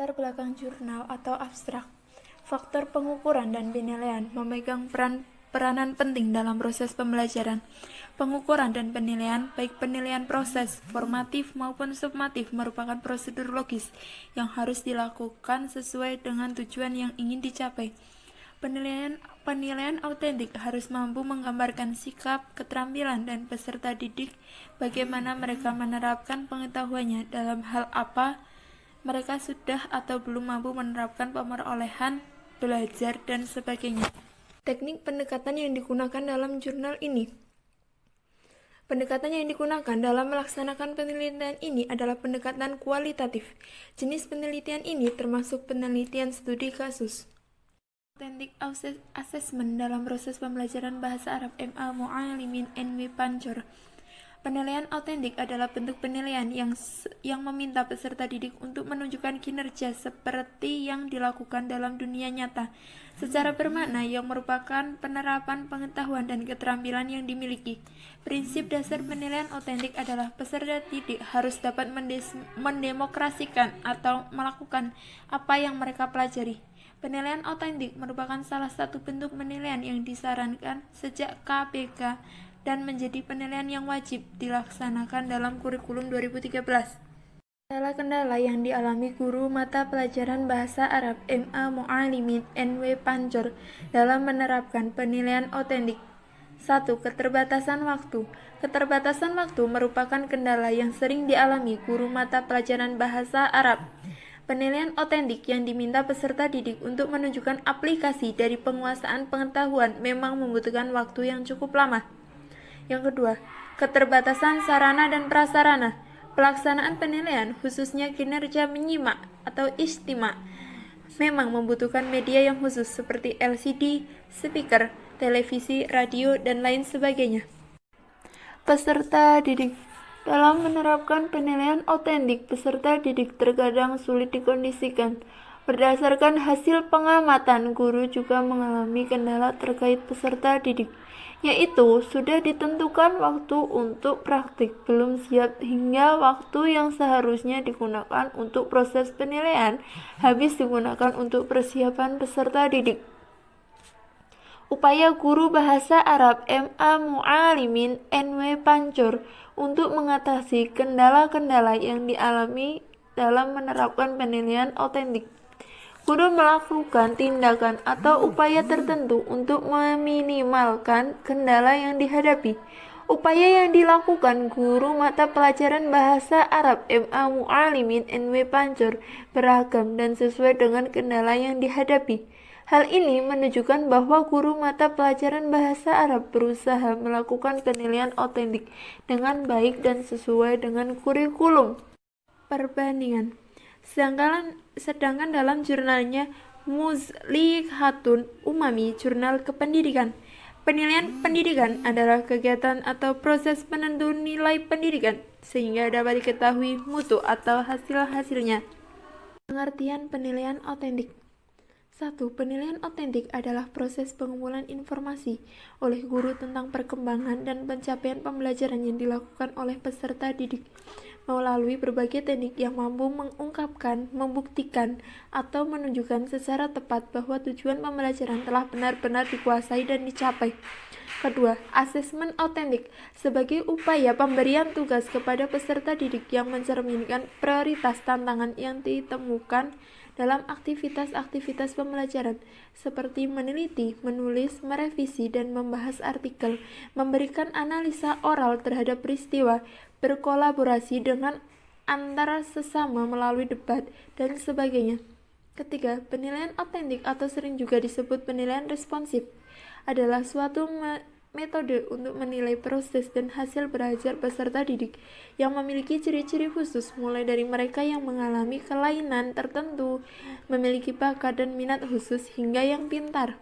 Latar belakang jurnal atau abstrak. Faktor pengukuran dan penilaian memegang peranan penting dalam proses pembelajaran. Pengukuran dan penilaian, baik penilaian proses, formatif maupun summatif, merupakan prosedur logis yang harus dilakukan sesuai dengan tujuan yang ingin dicapai. Penilaian autentik harus mampu menggambarkan sikap, keterampilan, dan peserta didik, bagaimana mereka menerapkan pengetahuannya dalam hal apa mereka sudah atau belum mampu menerapkan pemerolehan, belajar, dan sebagainya. Teknik pendekatan yang digunakan dalam jurnal ini. Pendekatan yang digunakan dalam melaksanakan penelitian ini adalah pendekatan kualitatif. Jenis penelitian ini termasuk penelitian studi kasus. Authentic Assessment dalam proses pembelajaran bahasa Arab MA Mu'allimin NW Pancor. Penilaian autentik adalah bentuk penilaian yang meminta peserta didik untuk menunjukkan kinerja seperti yang dilakukan dalam dunia nyata, secara bermakna yang merupakan penerapan pengetahuan dan keterampilan yang dimiliki. Prinsip dasar penilaian autentik adalah peserta didik harus dapat mendemokrasikan atau melakukan apa yang mereka pelajari. Penilaian autentik merupakan salah satu bentuk penilaian yang disarankan sejak KPK dan menjadi penilaian yang wajib dilaksanakan dalam kurikulum 2013. Kendala-kendala yang dialami guru mata pelajaran bahasa Arab MA Mu'allimin NW Pancor dalam menerapkan penilaian autentik. 1. Keterbatasan waktu. Keterbatasan waktu merupakan kendala yang sering dialami guru mata pelajaran bahasa Arab. Penilaian autentik yang diminta peserta didik untuk menunjukkan aplikasi dari penguasaan pengetahuan memang membutuhkan waktu yang cukup lama. Yang kedua, keterbatasan sarana dan prasarana. Pelaksanaan penilaian, khususnya kinerja menyimak atau istimak, memang membutuhkan media yang khusus seperti LCD, speaker, televisi, radio, dan lain sebagainya. Peserta didik. Dalam menerapkan penilaian autentik, peserta didik terkadang sulit dikondisikan. Berdasarkan hasil pengamatan, guru juga mengalami kendala terkait peserta didik, yaitu sudah ditentukan waktu untuk praktik belum siap hingga waktu yang seharusnya digunakan untuk proses penilaian habis digunakan untuk persiapan peserta didik. Upaya guru bahasa Arab MA Mu'allimin NW Pancor untuk mengatasi kendala-kendala yang dialami dalam menerapkan penilaian autentik. Guru melakukan tindakan atau upaya tertentu untuk meminimalkan kendala yang dihadapi. Upaya yang dilakukan guru mata pelajaran bahasa Arab MA Mu'allimin NW Pancor beragam dan sesuai dengan kendala yang dihadapi. Hal ini menunjukkan bahwa guru mata pelajaran bahasa Arab berusaha melakukan penilaian autentik dengan baik dan sesuai dengan kurikulum. Perbandingan. Sedangkan dalam jurnalnya Muzlihatun Umami, jurnal kependidikan, penilaian pendidikan adalah kegiatan atau proses penentu nilai pendidikan sehingga dapat diketahui mutu atau hasil-hasilnya. Pengertian penilaian autentik. 1. Penilaian autentik adalah proses pengumpulan informasi oleh guru tentang perkembangan dan pencapaian pembelajaran yang dilakukan oleh peserta didik melalui berbagai teknik yang mampu mengungkapkan, membuktikan, atau menunjukkan secara tepat bahwa tujuan pembelajaran telah benar-benar dikuasai dan dicapai. Kedua, asesmen autentik sebagai upaya pemberian tugas kepada peserta didik yang mencerminkan prioritas tantangan yang ditemukan dalam aktivitas-aktivitas pembelajaran seperti meneliti, menulis, merevisi, dan membahas artikel, memberikan analisa oral terhadap peristiwa, berkolaborasi dengan antara sesama melalui debat, dan sebagainya. Ketiga, penilaian autentik atau sering juga disebut penilaian responsif adalah suatu metode untuk menilai proses dan hasil belajar peserta didik yang memiliki ciri-ciri khusus, mulai dari mereka yang mengalami kelainan tertentu, memiliki bakat dan minat khusus, hingga yang pintar.